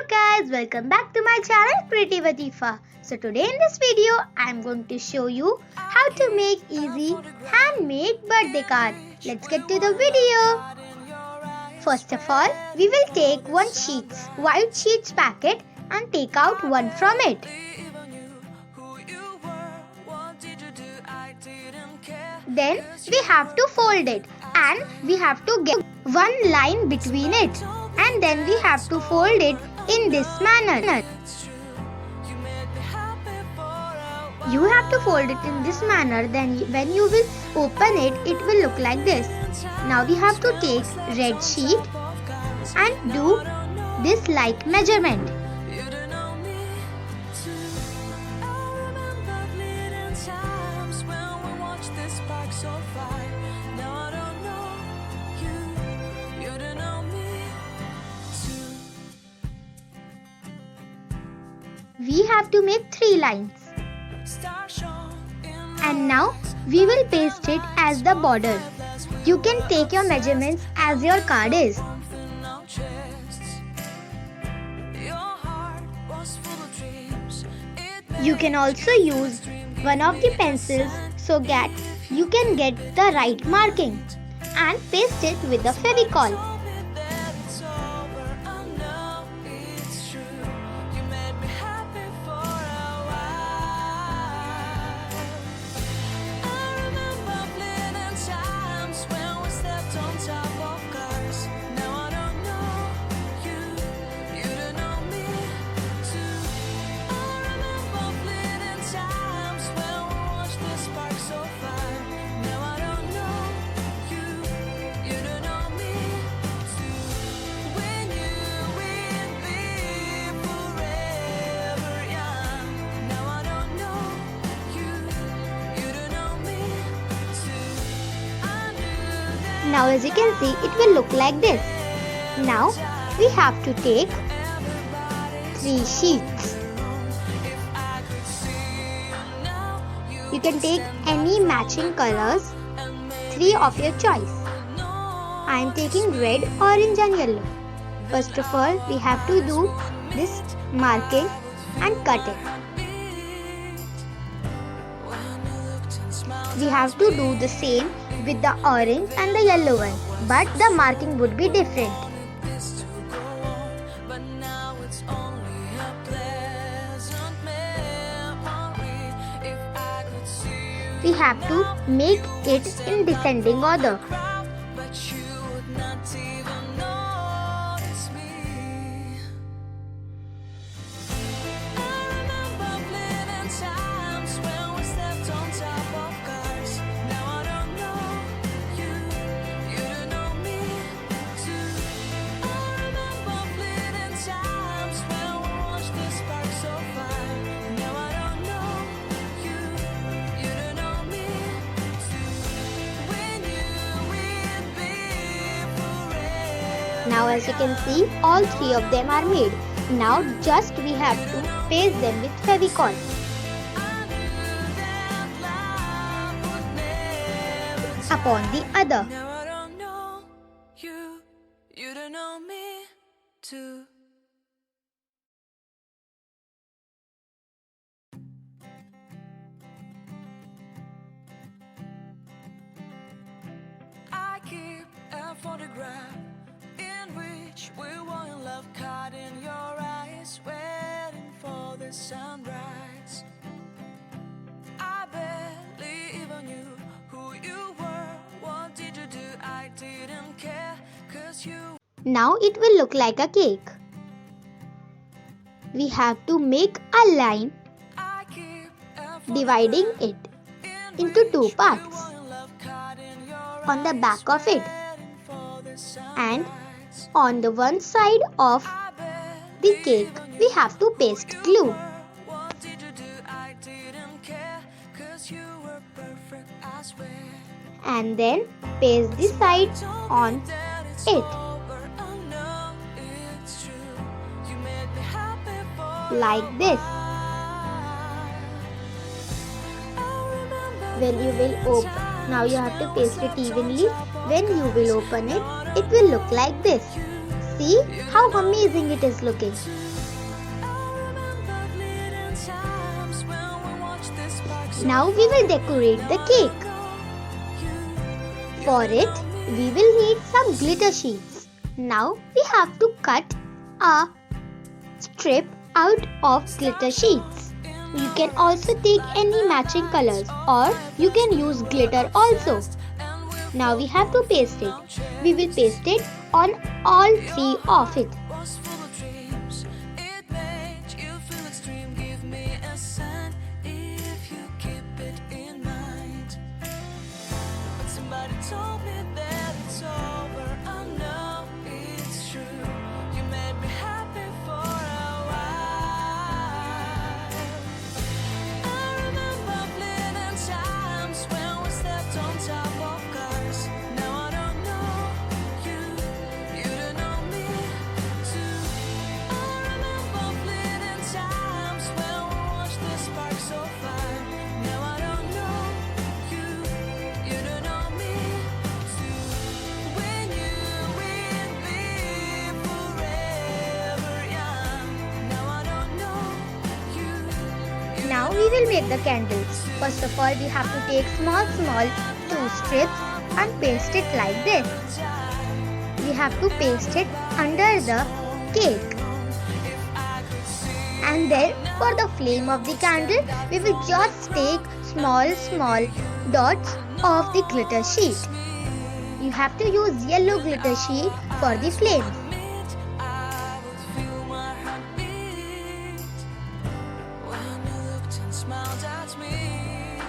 guys, welcome back to my channel Pretty Vatifa. So today in this video I am going to show you how to make easy handmade birthday card. Let's get to the video. First of all, we will take one white sheets packet and take out one from it. Then we have to fold it and we have to get one line between it, and then we have to fold it in this manner. You have to fold it in this manner, then when you will open it, it will look like this. Now we have to take red sheet and do this like measurement. We have to make 3 lines. And now we will paste it as the border. You can take your measurements as your card is. You can also use one of the pencils so that you can get the right marking, and paste it with the Fevicol. Now as you can see, it will look like this. Now we have to take 3 sheets. You can take any matching colors, 3 of your choice. I am taking red, orange and yellow. First of all, we have to do this marking and cut it. We have to do the same with the orange and the yellow one, but the marking would be different. We have to make it in descending order. Now as you can see, all 3 of them are made. Now just we have to paste them with Fevicol. Upon the other. I keep a photograph in which we were in love, caught in your eyes, waiting for the sunrise. I barely even knew who you were. What did you do? I didn't care, 'cause you. Now it will look like a cake. We have to make a line dividing it into 2 parts on the back of it, and on the one side of the cake we have to paste glue. And then paste the side on it like this. When you will open, now you have to paste it evenly. When you will open it, it will look like this. See how amazing it is looking. Now we will decorate the cake. For it, we will need some glitter sheets. Now we have to cut a strip out of glitter sheets. You can also take any matching colors or you can use glitter also. Now we have to paste it. We will paste it on all three of it. Told me that it's over. I know it's true. You made me happy for a while. I remember fleeting times when we slept on top of cars. Now I don't know you, you don't know me too. I remember fleeting times when we watched the sparks so far. Now I don't know you, you don't know me. Now we will make the candles. First of all, we have to take small two strips and paste it like this. We have to paste it under the cake. And then for the flame of the candle, we will just take small dots of the glitter sheet. You have to use yellow glitter sheet for the flames. Smiled at me.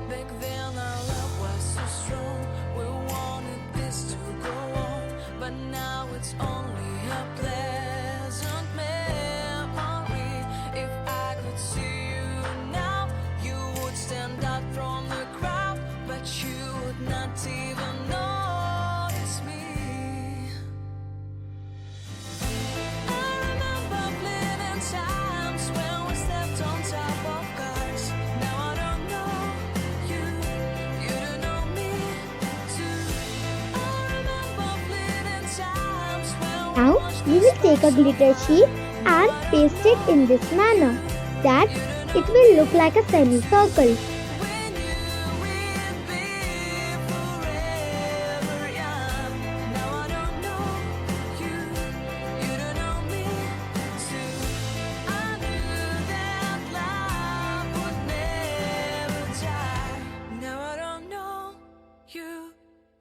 Back then our love was so strong. We wanted this to go on, but now it's only a pleasant memory. If I could see you now, you would stand out from the crowd, but you would not even notice me. I remember fleeting times when we slept on top of cars. Now I don't know you, you don't know me too. I remember fleeting times when Now we will take a glitter sheet and paste it in this manner that it will look like a semicircle.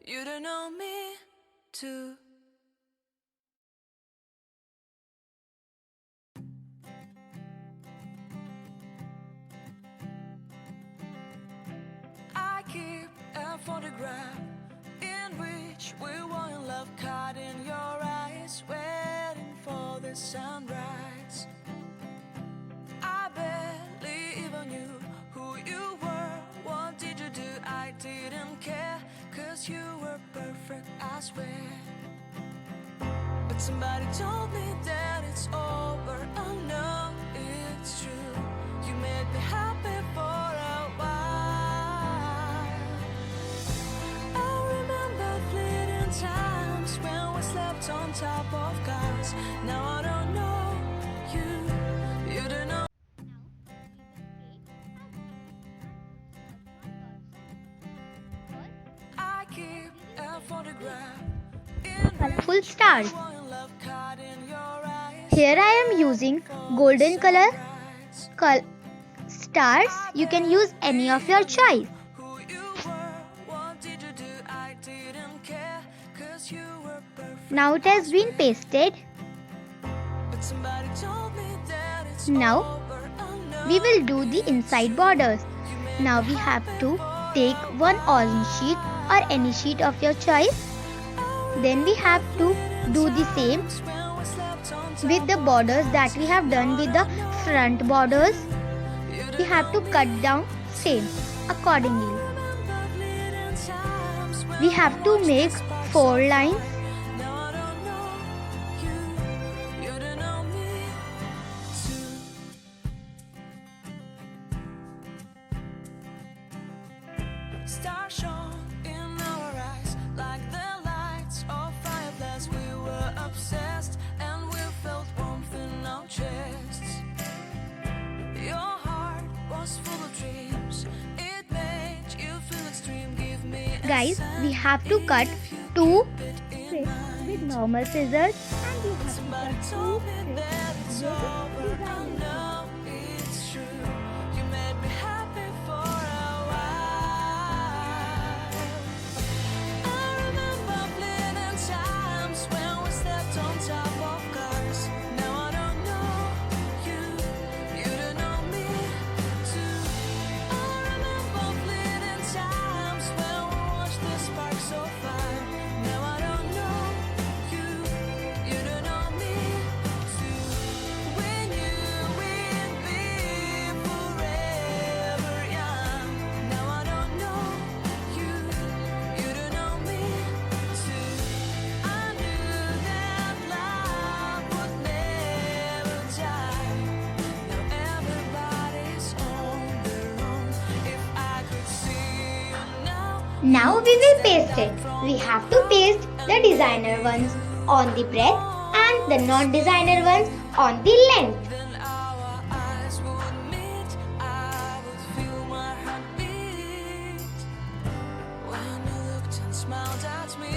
You don't know me too. I keep a photograph in which we were in love, caught in your eyes, waiting for the sunrise. I barely even knew who you were. What did you do? I didn't care, 'cause you were perfect, I swear. But somebody told me that it's over. I know it's true. You made me happy for a while. I remember fleeting times when we slept on top of cars. Now I don't know you, you don't know. I keep a photograph in Colorful stars. which one love caught in your eyes. Here I am using golden color stars. You can use any of your choice. Who you were, what did you do? I didn't care, 'cause you were perfect. Now it has been pasted. But somebody told me that it's Now over. I know we will do the inside borders. Now we have to take one orange sheet or any sheet of your choice. Then we have to do the same when we slept on with the borders that we have done with the front borders. We have to cut down same accordingly. We have to make 4 lines. Now I don't know you, you don't know me too. Stars shone in our eyes like the lights of fireflies. We were obsessed. Guys, we have to cut 2 strips with normal scissors and we have to cut 2 strips with designer. No, it's true. You made me happy for a while. I remember fleeting times when we stepped on top of cars. Now I don't know you, you don't know me too. I remember fleeting times when we watched the spark so far. Now I don't know you, you don't know me too. When you will be forever young. Now I don't know you, you don't know me too. I knew that love would never die. Now everybody's on their own. If I could see you now. Now we will paste it. We have to paste the designer ones on the breadth and the non-designer ones on the length. Then our eyes would meet. I would feel my heart beat when you looked and smiled at me.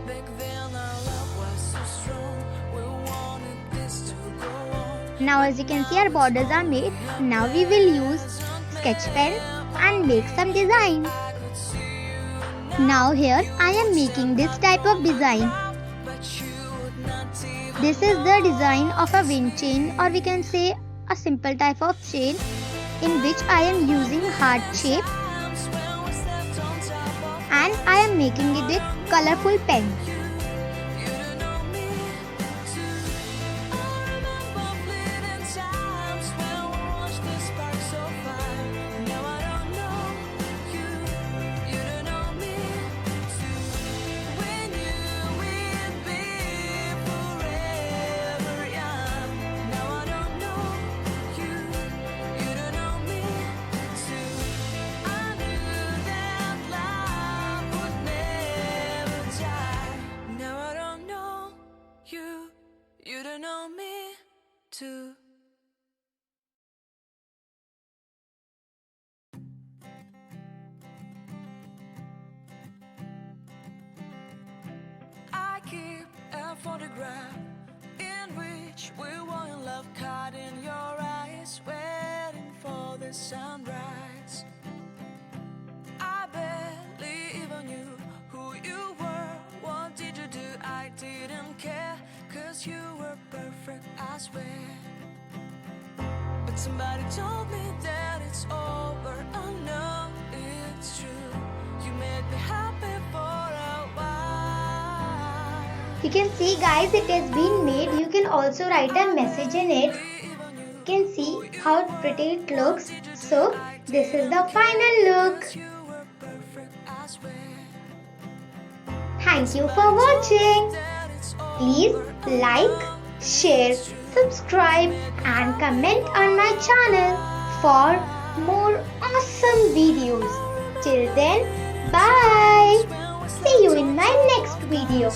Back then our love was so strong. We wanted this to go on. Now as you can see, our borders are made. Now we will use sketch pen and make some design. I could see you Now here I am making this type of design. but you would not even. This is the design of a wind chain, or we can say a simple type of chain in which I am using heart shape Times when we stepped on top of and I am making it with colorful pen. you don't know me too. I remember fleeting times when we watched the spark so far. Now I don't know you, you don't know me too. When you will be forever young. Now I don't know you, you don't know me too. I knew that love would never die. Now I don't know you, you don't know me too. I keep a photograph in which we were in love, caught in your eyes, waiting for the sunrise. I barely even knew who you were. What did you do? I didn't care, 'cause you were perfect, I swear. But somebody told me that it's over. Oh no, it's true. You made me happy for a while. You can see guys, it has been made. You can also write a message in it. Even you, You can see how pretty it looks. So this is the final look. you were perfect, I swear. Thank you for watching. That it's Please like, share, subscribe and comment on my channel for more awesome videos. Till then, bye. See you in my next video.